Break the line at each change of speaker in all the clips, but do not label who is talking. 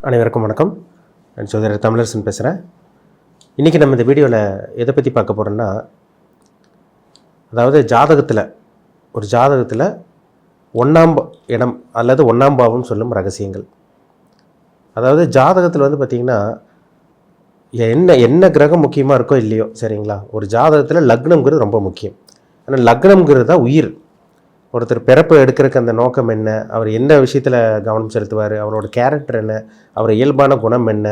அனைவருக்கும் வணக்கம். நான் சோதரர் தமிழரசன் பேசுகிறேன். இன்றைக்கி நம்ம இந்த வீடியோவில் எதை பற்றி பார்க்க போகிறோன்னா, அதாவது ஒரு ஜாதகத்தில் 1ஆம் இடம் அல்லது 1ஆம் பாவம்னு சொல்லும் ரகசியங்கள். அதாவது ஜாதகத்தில் பார்த்திங்கன்னா என்ன கிரகம் முக்கியமாக இருக்கோ இல்லையோ, சரிங்களா, ஒரு ஜாதகத்தில் லக்னம்ங்கிறது ரொம்ப முக்கியம். ஆனால் லக்னம்ங்கிறது தான் உயிர். ஒருத்தர் பிறப்பு எடுக்கிறதுக்கு அந்த நோக்கம் என்ன, அவர் எந்த விஷயத்தில் கவனம் செலுத்துவார், அவரோட கேரக்டர் என்ன, அவர் இயல்பான குணம் என்ன,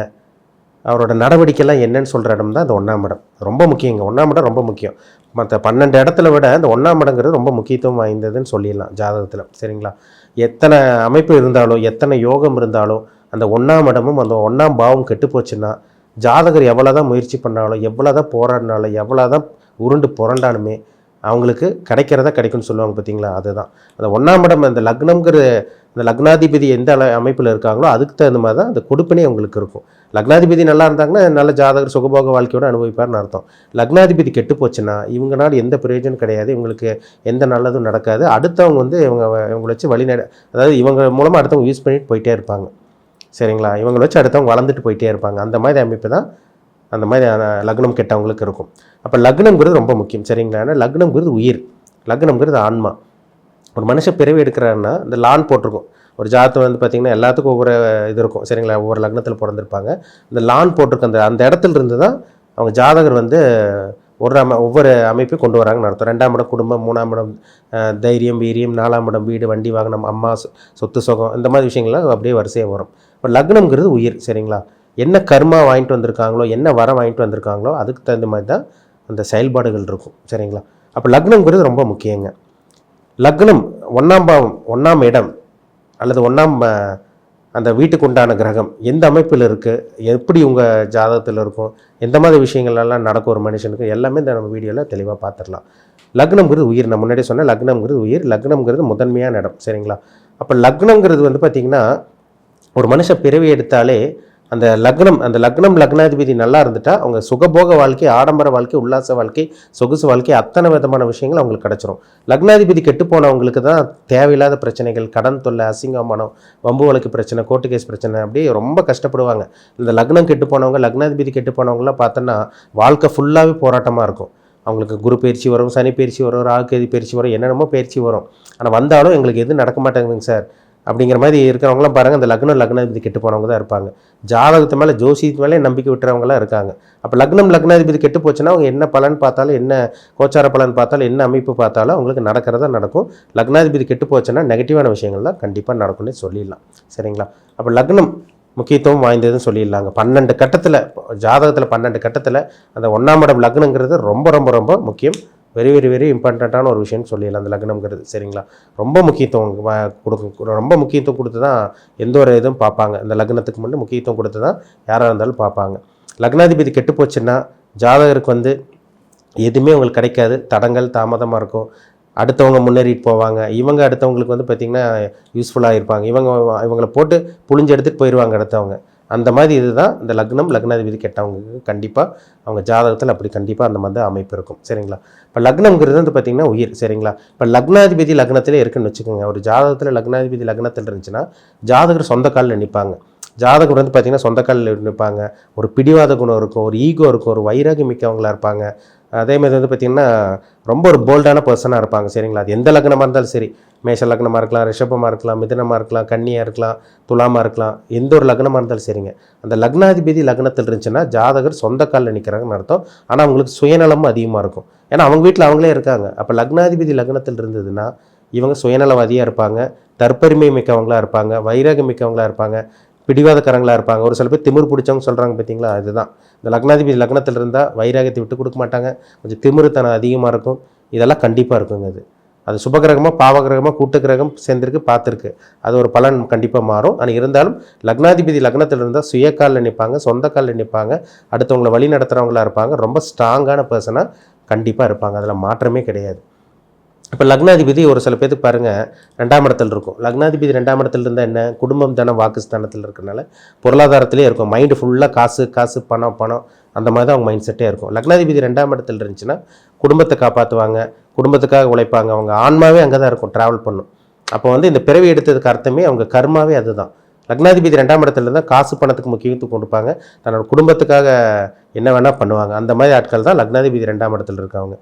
அவரோட நடவடிக்கைலாம் என்னன்னு சொல்கிற இடம் தான் அந்த 1ஆம் இடம். ரொம்ப முக்கியங்க. 1ஆம் இடம் ரொம்ப முக்கியம். மற்ற 12 இடத்துல விட அந்த 1ஆம் இடங்கிறது ரொம்ப முக்கியத்துவம் வாய்ந்ததுன்னு சொல்லிடலாம் ஜாதகத்தில், சரிங்களா. எத்தனை அமைப்பு இருந்தாலும், எத்தனை யோகம் இருந்தாலும், அந்த 1ஆம் இடமும் அந்த 1ஆம் பாவம் கெட்டு போச்சுன்னா ஜாதகர் எவ்வளோ தான் முயற்சி பண்ணாலும், எவ்வளோ தான் போராடினாலும், எவ்வளோ தான் உருண்டு புரண்டாலுமே அவங்களுக்கு கிடைக்கிறதா கிடைக்கும்னு சொல்லுவாங்க பார்த்தீங்களா. அதுதான் அந்த 1ஆம் இடம். அந்த லக்னம்ங்கிற அந்த லக்னாதிபதி எந்த அமைப்பில் இருக்காங்களோ அதுக்கு தகுந்த மாதிரி தான் அந்த கொடுப்பினே அவங்களுக்கு இருக்கும். லக்னாதிபதி நல்லா இருந்தாங்கன்னா நல்ல ஜாதகர் சுகபோக வாழ்க்கையோடு அனுபவிப்பார்னு அர்த்தம். லக்னாதிபதி கெட்டு போச்சுன்னா இவங்களால எந்த பிரயோஜனம் கிடையாது, இவங்களுக்கு எந்த நல்லதும் நடக்காது. அடுத்தவங்க இவங்களை வச்சு அதாவது இவங்க மூலமாக அடுத்தவங்க யூஸ் பண்ணிட்டு போயிட்டே இருப்பாங்க, சரிங்களா. இவங்களை வச்சு அடுத்தவங்க வளர்ந்துட்டு போயிட்டே இருப்பாங்க. அந்த மாதிரி அமைப்பு தான் அந்த மாதிரி லக்னம் கெட்டவங்களுக்கு இருக்கும். அப்போ லக்னம்ங்கிறது ரொம்ப முக்கியம், சரிங்களா. ஏன்னா லக்னம்ங்கிறது உயிர், லக்னம்ங்கிறது ஆன்மா. ஒரு மனுஷன் பிறவி எடுக்கிறாருன்னா இந்த லான் போட்டிருக்கும். ஒரு ஜாதகம் பார்த்திங்கன்னா எல்லாத்துக்கும் ஒவ்வொரு இது இருக்கும், சரிங்களா. ஒவ்வொரு லக்னத்தில் பிறந்திருப்பாங்க. இந்த லான் போட்டிருக்க அந்த இடத்துல இருந்து தான் அவங்க ஜாதகர் ஒவ்வொரு அமைப்பையும் கொண்டு வராங்கன்னு அர்த்தம். 2ஆம் இடம் குடும்பம், 3ஆம் இடம் தைரியம் வீரியம், 4ஆம் இடம் வீடு வண்டி வாகனம், அம்மா சொத்து சுகம், இந்த மாதிரி விஷயங்கள்லாம் அப்படியே வரிசையாக வரும். இப்போ லக்னம்ங்கிறது உயிர், சரிங்களா. என்ன கர்மா வாங்கிட்டு வந்திருக்காங்களோ, என்ன வரம் வாங்கிட்டு வந்திருக்காங்களோ அதுக்கு தகுந்த மாதிரி தான் அந்த செயல்பாடுகள் இருக்கும், சரிங்களா. அப்போ லக்னம்ங்கிறது ரொம்ப முக்கியங்க. லக்னம் 1ஆம் பாவம், 1ஆம் இடம் அல்லது 1ஆம் அந்த வீட்டுக்கு உண்டான கிரகம் எந்த அமைப்பில் இருக்குது, எப்படி உங்கள் ஜாதகத்தில் இருக்கும், எந்த மாதிரி விஷயங்கள்லாம் நடக்கும் ஒரு மனுஷனுக்கு, எல்லாமே இந்த நம்ம வீடியோவில் தெளிவாக பார்த்துடலாம். லக்னம்ங்கிறது உயிர். நான் முன்னாடியே சொன்னேன், லக்னம்ங்கிறது உயிர். லக்னம்ங்கிறது முதன்மையான இடம், சரிங்களா. அப்போ லக்னம்ங்கிறது பார்த்திங்கன்னா ஒரு மனுஷன் பிறவி எடுத்தாலே அந்த லக்னம் லக்னாதிபதி நல்லா இருந்துட்டா அவங்க சுகபோக வாழ்க்கை, ஆடம்பர வாழ்க்கை, உல்லாச வாழ்க்கை, சொகுசு வாழ்க்கை, அத்தனை விதமான விஷயங்கள் அவங்களுக்கு கிடச்சிரும். லக்னாதிபதி கெட்டு போனவங்களுக்கு தான் தேவையில்லாத பிரச்சனைகள், கடன் தொல்லை, அசிங்கமானம், வம்பு வழக்கு பிரச்சனை, கோர்ட்டு கேஸ் பிரச்சனை, அப்படியே ரொம்ப கஷ்டப்படுவாங்க. இந்த லக்னம் கெட்டு போனவங்க, லக்னாதிபதி கெட்டு போனவங்களாம் பார்த்தோன்னா வாழ்க்கை ஃபுல்லாகவே போராட்டமாக இருக்கும். அவங்களுக்கு குரு பயிற்சி வரும், சனி பயிற்சி வரும், ராகு பயிற்சி வரும், என்னென்னமோ பயிற்சி வரும். ஆனால் வந்தாலும் எங்களுக்கு எதுவும் நடக்க மாட்டேங்குதுங்க சார் அப்படிங்கிற மாதிரி இருக்கிறவங்களாம் பாருங்கள், அந்த லக்னாதிபதி கெட்டு போனவங்க தான் இருப்பாங்க. ஜாதகத்து மேலே, ஜோசியத்து மேலே நம்பிக்கை விட்டுறவங்களாம் இருக்காங்க. அப்போ லக்னாதிபதி கெட்டு போச்சுன்னா அவங்க என்ன பலன் பார்த்தாலும், என்ன கோச்சார பலன் பார்த்தாலும், என்ன அமைப்பு பார்த்தாலும் அவங்களுக்கு நடக்கிறதா நடக்கும். லக்னாதிபதி கெட்டு போச்சுன்னா நெகட்டிவான விஷயங்கள் தான் கண்டிப்பாக நடக்கும்னு சொல்லிடலாம், சரிங்களா. அப்போ லக்னம் முக்கியத்துவம் வாய்ந்ததுன்னு சொல்லிடலாங்க. 12 கட்டத்தில், ஜாதகத்தில் 12 கட்டத்தில் அந்த 1ஆம் இடம் லக்னங்கிறது ரொம்ப ரொம்ப ரொம்ப முக்கியம். வெரி வெரி வெரி இம்பார்ட்டண்ட்டான ஒரு விஷயம்னு சொல்லிடலாம் அந்த லக்னம்ங்கிறது, சரிங்களா. ரொம்ப முக்கியத்துவம் ரொம்ப முக்கியத்துவம் கொடுத்து தான் எந்த ஒரு இதுவும் பார்ப்பாங்க. இந்த லக்னத்துக்கு மட்டும் முக்கியத்துவம் கொடுத்து தான் யாராக இருந்தாலும் பார்ப்பாங்க. லக்னாதிபதி கெட்டு போச்சுன்னா ஜாதகருக்கு எதுவுமே உங்களுக்கு கிடைக்காது. தடங்கள் தாமதமாக இருக்கும். அடுத்தவங்க முன்னேறிட்டு போவாங்க. இவங்க அடுத்தவங்களுக்கு பார்த்திங்கன்னா யூஸ்ஃபுல்லாக இருப்பாங்க. இவங்களை போட்டு புழிஞ்சு எடுத்துகிட்டு போயிடுவாங்க அடுத்தவங்க. அந்த மாதிரி இதுதான் இந்த லக்னாதிபதி கெட்டவங்களுக்கு கண்டிப்பாக அவங்க ஜாதகத்தில் அப்படி கண்டிப்பாக அந்த மாதிரி அமைப்பு இருக்கும், சரிங்களா. இப்போ லக்னம்ங்கிறது பார்த்திங்கன்னா உயிர், சரிங்களா. இப்போ லக்னாதிபதி லக்னத்திலே இருக்குன்னு வச்சுக்கோங்க. ஒரு ஜாதகத்தில் லக்னாதிபதி லக்னத்தில் இருந்துச்சுன்னா ஜாதகர் சொந்த காலில் நிற்பாங்க. ஜாதகர் பார்த்திங்கன்னா சொந்த காலில் நிற்பாங்க. ஒரு பிடிவாத குணம் இருக்கும், ஒரு ஈகோ இருக்கும், ஒரு வைராகி மிக்கவங்களாக இருப்பாங்க. அதேமாதிரி பார்த்திங்கன்னா ரொம்ப ஒரு போல்டான பர்சனாக இருப்பாங்க, சரிங்களா. அது எந்த லக்னமாக இருந்தாலும் சரி, மேஷ லக்னமாக இருக்கலாம், ரிஷபமாக இருக்கலாம், மிதுனமாக இருக்கலாம், கன்னியாக இருக்கலாம், துலாமாக இருக்கலாம், எந்த ஒரு லக்னமாக இருந்தாலும் சரிங்க. அந்த லக்னாதிபதி லக்னத்தில் இருந்துச்சுன்னா ஜாதகர் சொந்த காலில் நிற்கிறாங்கன்னு அர்த்தம். ஆனால் அவங்களுக்கு சுயநலமும் அதிகமாக இருக்கும். ஏன்னா அவங்க வீட்டில் அவங்களே இருக்காங்க. அப்போ லக்னாதிபதி லக்னத்தில் இருந்ததுன்னா இவங்க சுயநலவாதியாக இருப்பாங்க, தற்பெருமை மிக்கவங்களாக இருப்பாங்க, வைராகம் மிக்கவங்களாக இருப்பாங்க, பிடிவாதக்காரங்களாக இருப்பாங்க. ஒரு சில பேர் திமிர் பிடிச்சவங்க சொல்கிறாங்க பார்த்தீங்களா, அதுதான் இந்த லக்னாதிபதி லக்னத்தில் இருந்தால் வைராகத்தை விட்டு கொடுக்க மாட்டாங்க, கொஞ்சம் திமிருத்தனம் அதிகமாக இருக்கும். இதெல்லாம் கண்டிப்பாக இருக்குங்க. அது சுபகிரகமாக பாவகிரகமாக கூட்டுக்கிரகம் சேர்ந்துருக்கு, பார்த்துருக்கு. அது ஒரு பலன் கண்டிப்பாக மாறும். ஆனால் இருந்தாலும் லக்னாதிபதி லக்னத்தில் இருந்தால் சுய காலில் நிற்பாங்க, சொந்த காலில் நிற்பாங்க, அடுத்தவங்களை வழி நடத்துகிறவங்களாக இருப்பாங்க, ரொம்ப ஸ்ட்ராங்கான பர்சனாக கண்டிப்பாக இருப்பாங்க. அதில் மாற்றமே கிடையாது. இப்போ லக்னாதிபதி ஒரு சில பேருக்கு பாருங்கள் 2ஆம் இடத்தில் இருக்கும். லக்னாதிபதி 2ஆம் இடத்துல இருந்தால் என்ன, குடும்பம் தானே வாக்குஸ்தானத்தில் இருக்கிறனால பொருளாதாரத்திலே இருக்கும். மைண்டு ஃபுல்லாக காசு பணம் அந்த மாதிரி தான் அவங்க மைண்ட் செட்டே இருக்கும். லக்னாதிபதி 2ஆம் இடத்துல இருந்துச்சுன்னா குடும்பத்தை காப்பாற்றுவாங்க, குடும்பத்துக்காக உழைப்பாங்க. அவங்க ஆன்மாவே அங்கே தான் இருக்கும், ட்ராவல் பண்ணும். அப்போ இந்த பிறவி எடுத்ததுக்கு அர்த்தமே அவங்க கர்மாவே அதுதான். லக்னாதிபதி 2ஆம் இடத்துல இருந்தால் காசு பணத்துக்கு முக்கியத்துவம் கொடுப்பாங்க, தன்னோட குடும்பத்துக்காக என்ன வேணால் பண்ணுவாங்க. அந்த மாதிரி ஆட்கள் தான் லக்னாதிபதி 2ஆம் இடத்துல இருக்கவங்க.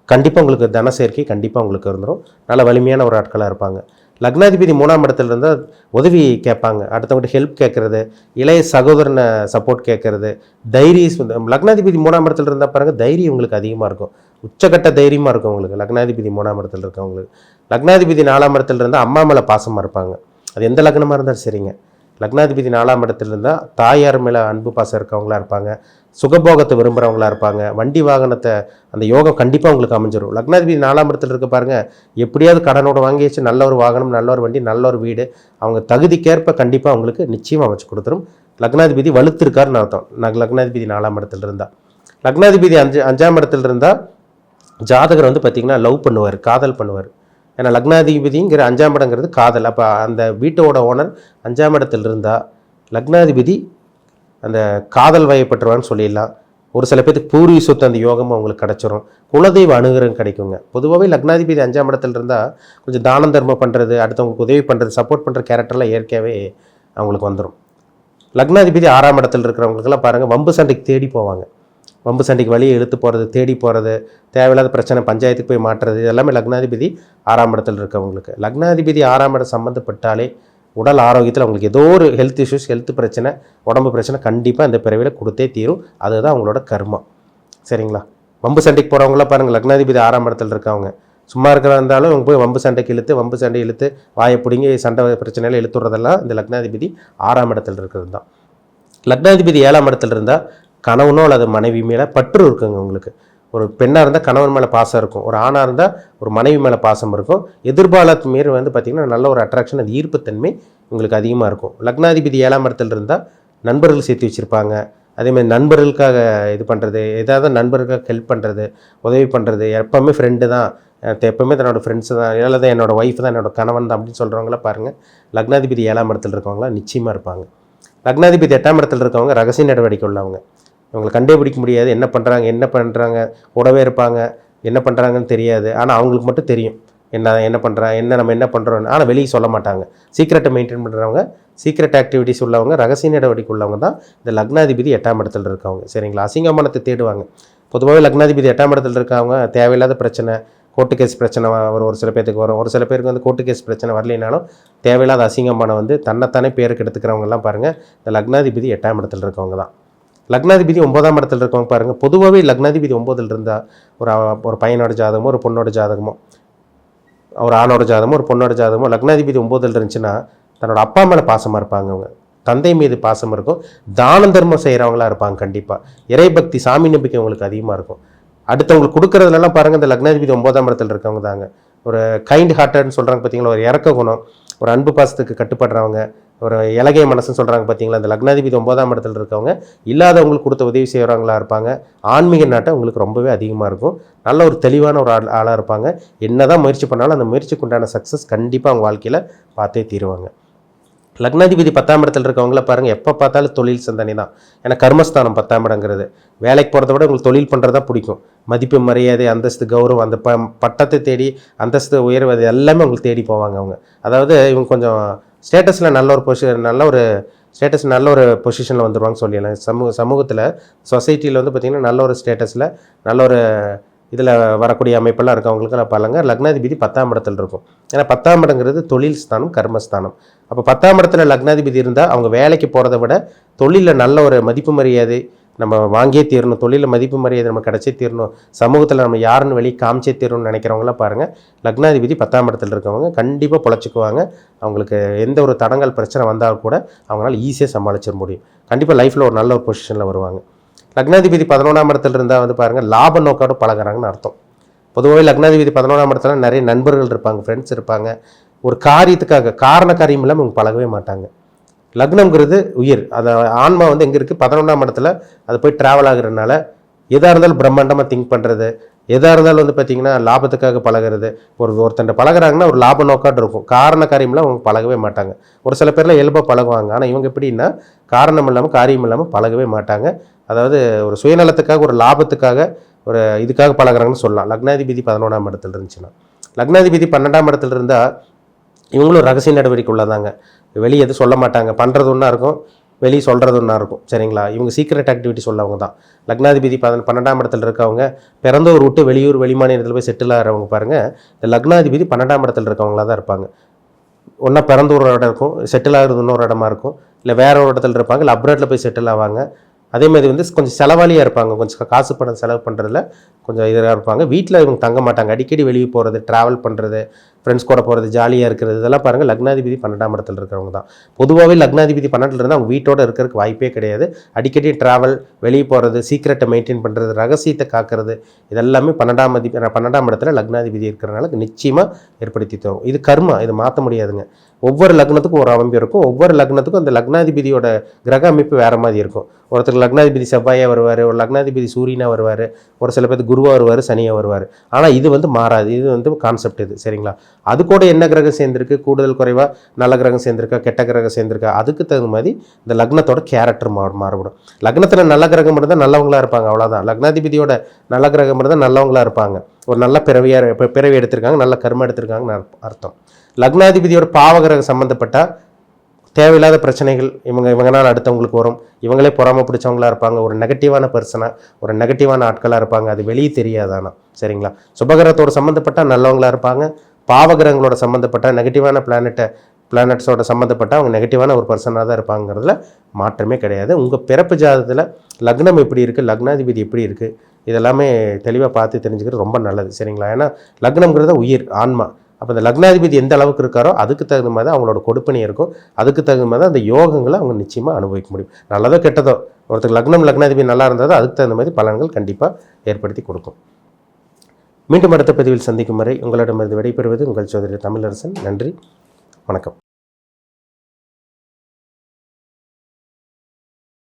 கண்டிப்பாக உங்களுக்கு தன சேர்க்கை கண்டிப்பாக உங்களுக்கு இருந்துடும். நல்ல வலிமையான ஒரு ஆட்களாக இருப்பாங்க. லக்னாதிபதி 3ஆம் இடத்துல இருந்தால் உதவி கேட்பாங்க, அடுத்தவங்கள்ட்ட ஹெல்ப் கேட்குறது, இளைய சகோதரனை சப்போர்ட் கேட்குறது, தைரியம். லக்னாதிபதி 3ஆம் இடத்துல இருந்தால் பாருங்கள், தைரியம் உங்களுக்கு அதிகமாக இருக்கும், உச்சக்கட்ட தைரியமாக இருக்கும் உங்களுக்கு லக்னாதிபதி 3ஆம் இடத்துல இருக்கவங்களுக்கு. லக்னாதிபதி 4ஆம் இடத்துல இருந்தால் அம்மா மேலே பாசமாக இருப்பாங்க. அது எந்த லக்னமாக இருந்தாலும் சரிங்க. லக்னாதிபதி 4ஆம் இடத்துல இருந்தால் தாயார் மேலே அன்பு பாசம் இருக்கவங்களா இருப்பாங்க, சுகபோகத்தை விரும்புகிறவங்களா இருப்பாங்க, வண்டி வாகனத்தை அந்த யோகம் கண்டிப்பாக உங்களுக்கு அமைஞ்சிடும். லக்னாதிபதி 4ஆம் இடத்துல இருக்க பாருங்கள், எப்படியாவது கடனோட வாங்கி வச்சு நல்ல ஒரு வாகனம், நல்ல ஒரு வண்டி, நல்ல ஒரு வீடு அவங்க தகுதிக்கேற்ப கண்டிப்பாக அவங்களுக்கு நிச்சயமாக அமைச்சு கொடுத்துரும். லக்னாதிபதி வலுத்திருக்காருன்னு அர்த்தம். லக்னாதிபதி 4ஆம் இடத்துல இருந்தால். லக்னாதிபதி 5ஆம் இடத்துல இருந்தால் ஜாதகர் வந்து பார்த்திங்கன்னா லவ் பண்ணுவார், காதல் பண்ணுவார். ஏன்னா லக்னாதிபதிங்கிற 5ஆம் இடங்கிறது காதல். அப்போ அந்த வீட்டோட ஓனர் 5ஆம் இடத்துல இருந்தால் லக்னாதிபதி அந்த காதல் வயப்பட்டுருவான்னு சொல்லிடலாம். ஒரு சில பேருக்கு பூர்வீக சொத்து அந்த யோகமும் அவங்களுக்கு கிடச்சிரும். குலதெய்வ அனுகிரகம் கிடைக்குங்க. பொதுவாகவே லக்னாதிபதி 5ஆம் இடத்துல இருந்தால் கொஞ்சம் தானம் தர்மம் பண்ணுறது, அடுத்தவங்களுக்கு உதவி பண்ணுறது, சப்போர்ட் பண்ணுற கேரக்டர்லாம் இயற்கையாகவே அவங்களுக்கு வந்துடும். லக்னாதிபதி 6ஆம் இடத்துல இருக்கிறவங்களுக்கெல்லாம் பாருங்கள், வம்பு சண்டைக்கு தேடி போவாங்க. வம்பு சண்டைக்கு வழியை இழுத்து போகிறது, தேடி போகிறது, தேவையில்லாத பிரச்சனை, பஞ்சாயத்துக்கு போய் மாட்டுறது, இதெல்லாமே லக்னாதிபதி 6ஆம் இடத்துல இருக்கவங்களுக்கு. லக்னாதிபதி 6ஆம் இடம் சம்மந்தப்பட்டாலே உடல் ஆரோக்கியத்தில் அவங்களுக்கு ஏதோ ஒரு ஹெல்த் இஷ்யூஸ், ஹெல்த் பிரச்சனை, உடம்பு பிரச்சனை கண்டிப்பாக இந்த பிறவியில் கொடுத்தே தீரும். அதுதான் அவங்களோட கர்மம். சரிங்களா? வம்பு சண்டைக்கு போகிறவங்களாம் பாருங்கள், லக்னாதிபதி 6ஆம் இடத்துல இருக்கவங்க சும்மா இருக்கிறதா இருந்தாலும் அவங்க போய் வம்பு சண்டைக்கு இழுத்து, வம்பு சண்டை இழுத்து, வாயை பிடிங்கி சண்டை பிரச்சனையில் இழுத்துறதெல்லாம் இந்த லக்னாதிபதி 6ஆம் இடத்துல இருக்கிறது தான். லக்னாதிபதி 7ஆம் இடத்துல இருந்தால் கணவனோ அல்லது மனைவி மேலே பற்று இருக்குங்க உங்களுக்கு. ஒரு பெண்ணாக இருந்தால் கணவன் மேலே பாசம் இருக்கும், ஒரு ஆணாக இருந்தால் ஒரு மனைவி மேலே பாசம் இருக்கும். எதிர்பாலத்து மாரி வந்து பார்த்திங்கன்னா நல்ல ஒரு அட்ராக்ஷன், அது ஈர்ப்புத்தன்மை உங்களுக்கு அதிகமாக இருக்கும். லக்னாதிபதி 7ஆம் இடத்துல இருந்தால் நண்பர்கள் சேர்த்து வச்சுருப்பாங்க. அதேமாதிரி நண்பர்களுக்காக இது பண்ணுறது, ஏதாவது நண்பர்களுக்காக ஹெல்ப் பண்ணுறது, உதவி பண்ணுறது, எப்போவுமே ஃப்ரெண்டு தான், எப்போவுமே தன்னோட ஃப்ரெண்ட்ஸு தான், இல்லை தான் என்னோடய ஒய்ஃப் தான், என்னோடய கணவன் தான் அப்படின்னு சொல்கிறவங்கள பாருங்கள், லக்னாதிபதி 7ஆம் இடத்துல இருக்கவங்களாம் நிச்சயமாக இருப்பாங்க. லக்னாதிபதி 8ஆம் இடத்துல இருக்கவங்க ரகசிய நடவடிக்கை உள்ளவங்க. அவங்களை கண்டே பிடிக்க முடியாது, என்ன பண்ணுறாங்க கூடவே இருப்பாங்க, என்ன பண்ணுறாங்கன்னு தெரியாது. ஆனால் அவங்களுக்கு மட்டும் தெரியும் என்ன பண்ணுறாங்க, நம்ம என்ன பண்ணுறோன்னு. ஆனால் வெளியே சொல்ல மாட்டாங்க. சீக்ரெட்டை மெயின்டைன் பண்ணுறவங்க, சீக்ரெட் ஆக்டிவிட்டிஸ் உள்ளவங்க, ரகசிய நடவடிக்கை உள்ளவங்க தான் இந்த லக்னாதிபதி 8ஆம் இடத்துல இருக்கவங்க. சரிங்களா? அசிங்கமானத்தை தேடுவாங்க. பொதுவாகவே லக்னாதிபதி 8ஆம் இடத்துல இருக்கவங்க தேவையில்லாத பிரச்சனை, கோர்ட்டு கேஸ் பிரச்சனை வரும், ஒரு சில பேருக்கு வரும். ஒரு சில பேருக்கு வந்து கோர்ட்டு கேஸ் பிரச்சனை வரலைனாலும் தேவையில்லாத அசிங்கமான வந்து தன்னைத்தானே பேருக்கு எடுத்துக்கிறவங்கலாம் பாருங்கள் இந்த லக்னாதிபதி 8ஆம் இடத்துல இருக்கவங்க தான். லக்னாதிபதி 9ஆம் இடத்துல இருக்கவங்க பாருங்கள், பொதுவாகவே லக்னாதிபதி 9ல் இருந்தால் ஒரு பையனோட ஜாதகமோ, ஒரு பொண்ணோட ஜாதகமோ, ஒரு ஆணோட ஜாதகமோ, ஒரு பொண்ணோட ஜாதகமோ லக்னாதிபதி 9ல் இருந்துச்சுன்னா தன்னோட அப்பா மேலே பாசமாக இருப்பாங்க. அவங்க தந்தை மீது பாசம் இருக்கும். தான தர்மம் செய்கிறவங்களா இருப்பாங்க. கண்டிப்பாக இறைபக்தி, சாமி நம்பிக்கை உங்களுக்கு அதிகமாக இருக்கும். அடுத்தவங்களுக்கு கொடுக்குறதுலாம் பாருங்கள் இந்த லக்னாதிபதி 9ஆம் இடத்துல இருக்கவங்க தாங்க. ஒரு கைண்ட் ஹார்ட்டட்னு சொல்கிறாங்க பார்த்தீங்களா, ஒரு இறக்க குணம், ஒரு அன்பு பாசத்துக்கு கட்டுப்படுறவங்க, ஒரு இலகிய மனசுன்னு சொல்கிறாங்க பார்த்தீங்களா, இந்த லக்னாதிபதி 9ஆம் இடத்துல இருக்கவங்க இல்லாதவங்களுக்கு கொடுத்த உதவி செய்கிறவங்களா இருப்பாங்க. ஆன்மீக நாட்டம் உங்களுக்கு ரொம்பவே அதிகமாக இருக்கும். நல்ல ஒரு தெளிவான ஒரு ஆளாக இருப்பாங்க. என்ன தான் முயற்சி பண்ணாலும் அந்த முயற்சிக்கு உண்டான சக்ஸஸ் கண்டிப்பாக அவங்க வாழ்க்கையில் பார்த்தே தீருவாங்க. லக்னாதிபதி 10ஆம் இடத்துல இருக்கவங்கள பாருங்கள், எப்போ பார்த்தாலும் தொழில் சிந்தனை தான். ஏன்னா கர்மஸ்தானம் 10ஆம் இடங்கிறது. வேலைக்கு போகிறத விட உங்களுக்கு தொழில் பண்ணுறது தான் பிடிக்கும். மதிப்பு, மரியாதை, அந்தஸ்து, கௌரவம், அந்த பட்டத்தை தேடி, அந்தஸ்து உயர்வு, அது எல்லாமே உங்களுக்கு தேடி போவாங்க அவங்க. அதாவது இவங்க கொஞ்சம் ஸ்டேட்டஸில் நல்ல ஒரு பொசிஷனில் வந்துடுவாங்க சொல்லிடலாம். சமூகத்தில், சொசைட்டியில் வந்து பார்த்திங்கன்னா நல்ல ஒரு ஸ்டேட்டஸில், நல்ல ஒரு இதில் வரக்கூடிய அமைப்பெல்லாம் இருக்கவங்களுக்கெல்லாம் பாருங்க லக்னாதிபதி 10ஆம் இடத்துல இருக்கும். ஏன்னா 10ஆம் இடங்கிறது தொழில் ஸ்தானம், கர்மஸ்தானம். அப்போ 10ஆம் இடத்துல லக்னாதிபதி இருந்தால் அவங்க வேலைக்கு போகிறத விட தொழிலில் நல்ல ஒரு மதிப்பு மரியாதை நம்ம வாங்கியே தீரணும், தொழிலில் மதிப்பு மரியாதை நம்ம கிடச்சே தீரணும், சமூகத்தில் நம்ம யாருன்னு வெளியே காமிச்சே தீரணும்னு நினைக்கிறவங்களாம் பாருங்கள் லக்னாதிபதி 10ஆம் இடத்துல இருக்கவங்க கண்டிப்பாக பொழைச்சிக்குவாங்க. அவங்களுக்கு எந்த ஒரு தடங்கல் பிரச்சனை வந்தால் கூட அவங்களால ஈஸியாக சமாளிச்சிட முடியும். கண்டிப்பாக லைஃப்பில் ஒரு நல்ல ஒரு பொசிஷனில் வருவாங்க. லக்னாதிபதி 11ஆம் இடத்துல இருந்தால் வந்து பாருங்கள் லாப நோக்கோடு பழகிறாங்கன்னு அர்த்தம். பொதுவாகவே லக்னாதிபதி 11ஆம் இடத்துல நிறைய நண்பர்கள் இருப்பாங்க, ஃப்ரெண்ட்ஸ் இருப்பாங்க. ஒரு காரியத்துக்காக காரண காரியம் இல்லாமல் அவங்க பழகவே மாட்டாங்க. லக்னம்ங்கிறது உயிர், அதை ஆன்மா வந்து எங்கே இருக்குது 11ஆம் இடத்துல அது போய் ட்ராவல் ஆகுறதுனால எதாக இருந்தாலும் பிரம்மாண்டமாக திங்க் பண்ணுறது, எதாக இருந்தாலும் வந்து பார்த்திங்கன்னா லாபத்துக்காக பழகிறது. ஒருத்தண்ட பழகிறாங்கன்னா ஒரு லாப நோக்காட்டு இருக்கும், காரண காரியம்லாம் அவங்க பழகவே மாட்டாங்க. ஒரு சில பேர்லாம் இயல்பாக பழகுவாங்க, ஆனால் இவங்க எப்படின்னா காரணம் இல்லாமல் காரியம் இல்லாமல் பழகவே மாட்டாங்க. அதாவது ஒரு சுயநலத்துக்காக, ஒரு லாபத்துக்காக, ஒரு இதுக்காக பழகிறாங்கன்னு சொல்லலாம். லக்னாதிபதி 11ஆம் இடத்துல இருந்துச்சுன்னா. லக்னாதிபதி 12ஆம் இடத்துல இருந்தால் இவங்களும் ரகசிய நடவடிக்கை உள்ளதாங்க. வெளியே எதுவும் சொல்ல மாட்டாங்க, பண்ணுறது ஒன்றா இருக்கும், வெளியே சொல்கிறது ஒன்றா இருக்கும். சரிங்களா? இவங்க சீக்ரெட் ஆக்டிவிட்டி சொல்லவங்க தான். லக்னாதிபதி 12ஆம் இடத்துல இருக்கவங்க பிறந்தவர் விட்டு வெளியூர் வெளிமாநிலத்தில் போய் செட்டில் ஆகிறவங்க பாருங்கள், இந்த லக்னாதிபதி 12ஆம் இடத்துல இருக்கவங்களாக தான் இருப்பாங்க. ஒன்றா பிறந்த ஒரு இடம் இருக்கும், செட்டில் ஆகிறது இன்னொரு இடமா இருக்கும், இல்லை வேற ஒரு இடத்துல இருப்பாங்க, இல்லை அப்ராட்டில் போய் செட்டில் ஆவாங்க. அதேமாதிரி வந்து கொஞ்சம் செலவாளியாக இருப்பாங்க, கொஞ்சம் காசு பணம் செலவு பண்ணுறதுல கொஞ்சம் இதாக இருப்பாங்க. வீட்டில் இவங்க தங்க மாட்டாங்க, அடிக்கடி வெளியே போகிறது, ட்ராவல் பண்ணுறது, ஃப்ரெண்ட்ஸ் கூட போகிறது, ஜாலியாக இருக்கிறது, இதெல்லாம் பாருங்கள் லக்னாதிபதி 12ஆம் இடத்துல இருக்கிறவங்க தான். பொதுவாகவே லக்னாதிபதி 12 இருந்தால் அவங்க வீட்டோடு இருக்கிறதுக்கு வாய்ப்பே கிடையாது. அடிக்கடி ட்ராவல், வெளியே போகிறது, சீக்ரெட்டை மெயின்டைன் பண்ணுறது, ரகசியத்தை காக்கிறது, இதெல்லாமே 12ஆம் இடத்துல லக்னாதிபதி இருக்கிறனால நிச்சயமாக ஏற்படுத்தி தரும். இது கர்மா, இது மாற்ற முடியாதுங்க. ஒவ்வொரு லக்னத்துக்கும் ஒரு அமைப்பு இருக்கும், ஒவ்வொரு லக்னத்துக்கும் அந்த லக்னாதிபதியோட கிரக அமைப்பு வேறு மாதிரி இருக்கும். ஒருத்தருக்கு லக்னாதிபதி செவ்வாயாக வருவார், ஒரு லக்னாதிபதி சூரியனாக வருவார், ஒரு சில பேருக்கு குருவாக வருவார், சனியாக வருவார். ஆனால் இது வந்து மாறாது, இது வந்து கான்செப்ட் இது. சரிங்களா? அது கூட என்ன கிரகம் சேர்ந்துருக்கு, கூடுதல் குறைவாக நல்ல கிரகம் சேர்ந்துருக்கா, கெட்ட கிரகம் சேர்ந்துருக்கா, அதுக்கு தகுந்த மாதிரி இந்த லக்னத்தோட கேரக்டர் மாறுபடும். லக்னத்தில் நல்ல கிரகம் இருந்தால் நல்லவங்களாக இருப்பாங்க, அவ்வளோதான். லக்னாதிபதியோட நல்ல கிரகம் இருந்தால் நல்லவங்களாக இருப்பாங்க, ஒரு நல்ல பிறவி எடுத்திருக்காங்க, நல்ல கர்மம் எடுத்திருக்காங்கன்னு அர்த்தம். லக்னாதிபதியோட பாவகிரகம் சம்மந்தப்பட்டால் தேவையில்லாத பிரச்சனைகள் இவங்கனால் அடுத்தவங்களுக்கு வரும், இவங்களே பொறாம பிடிச்சவங்களா இருப்பாங்க, ஒரு நெகட்டிவான பர்சனாக, ஒரு நெகட்டிவான ஆட்களாக இருப்பாங்க, அது வெளியே தெரியாதானா. சரிங்களா? சுபகிரகத்தோடு சம்மந்தப்பட்டால் நல்லவங்களாக இருப்பாங்க, பாவகிரகங்களோட சம்மந்தப்பட்ட நெகட்டிவான பிளானட்ஸோட சம்மந்தப்பட்டால் அவங்க நெகட்டிவான ஒரு பர்சனாக தான் இருப்பாங்கிறதுல மாற்றமே கிடையாது. உங்கள் பிறப்பு ஜாதகத்தில் லக்னம் எப்படி இருக்குது, லக்னாதிபதி எப்படி இருக்குது, இதெல்லாமே தெளிவாக பார்த்து தெரிஞ்சுக்கிறது ரொம்ப நல்லது. சரிங்களா? ஏன்னா லக்னம்ங்கிறத உயிர், ஆன்மா. அப்போ இந்த லக்னாதிபதி எந்த அளவுக்கு இருக்காரோ அதுக்கு தகுந்த மாதிரி தான் அவங்களோட கொடுப்பனை இருக்கும், அதுக்கு தகுந்த மாதிரி தான் அந்த யோகங்களை அவங்க நிச்சயமாக அனுபவிக்க முடியும். நல்லதோ கெட்டதோ, ஒருத்தருக்கு லக்னாதிபதி நல்லா இருந்தால் அதுக்கு தகுந்த மாதிரி பலன்கள் கண்டிப்பாக ஏற்படுத்தி கொடுக்கும். மீண்டும் அடுத்த பதிவில் சந்திக்கும் வரை உங்களிடமிருந்து விடைபெறுவது உங்கள் சோதரி தமிழரசன். நன்றி, வணக்கம்.